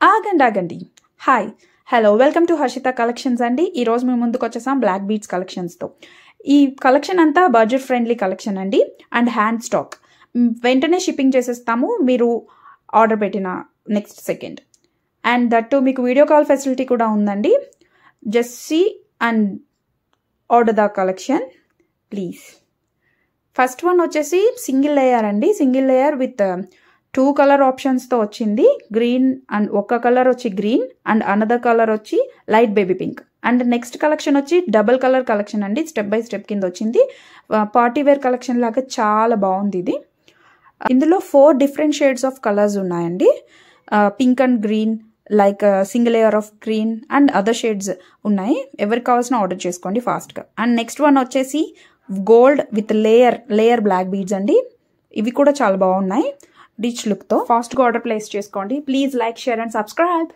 ఆగండి ఆగండి hi hello welcome to Harshitha collections అండి. ఈరోజు మేము ముందుకు వచ్చేసాం బ్లాక్ బీడ్స్ కలెక్షన్స్తో. ఈ కలెక్షన్ అంతా బడ్జెట్ ఫ్రెండ్లీ కలెక్షన్ అండి అండ్ హ్యాండ్ స్టాక్. వెంటనే షిప్పింగ్ చేసేస్తాము మీరు ఆర్డర్ పెట్టిన నెక్స్ట్ సెకండ్. అండ్ దట్టు మీకు వీడియో కాల్ ఫెసిలిటీ కూడా ఉందండి. Just see and order the collection please. First one వచ్చేసి సింగిల్ లేయర్ అండి. సింగిల్ లేయర్ విత్ 2 కలర్ ఆప్షన్స్తో వచ్చింది. గ్రీన్ అండ్ ఒక కలర్ వచ్చి గ్రీన్ అండ్ అనదర్ కలర్ వచ్చి light baby pink. And next collection వచ్చి డబుల్ కలర్ కలెక్షన్ అండి. Step by step కింద వచ్చింది. పార్టీ వేర్ కలెక్షన్ లాగా చాలా బాగుంది ఇది. ఇందులో 4 డిఫరెంట్ షేడ్స్ ఆఫ్ కలర్స్ ఉన్నాయండి. Pink and green, like single layer of green and other shades ఉన్నాయి. ఎవరికి కావాల్సిన ఆర్డర్ చేసుకోండి ఫాస్ట్గా. అండ్ నెక్స్ట్ వన్ వచ్చేసి gold with layer black beads అండి. ఇవి కూడా చాలా బాగున్నాయి రిచ్ లుక్తో. ఫాస్ట్గా ఆర్డర్ ప్లేస్ చేసుకోండి please. Like, share and subscribe.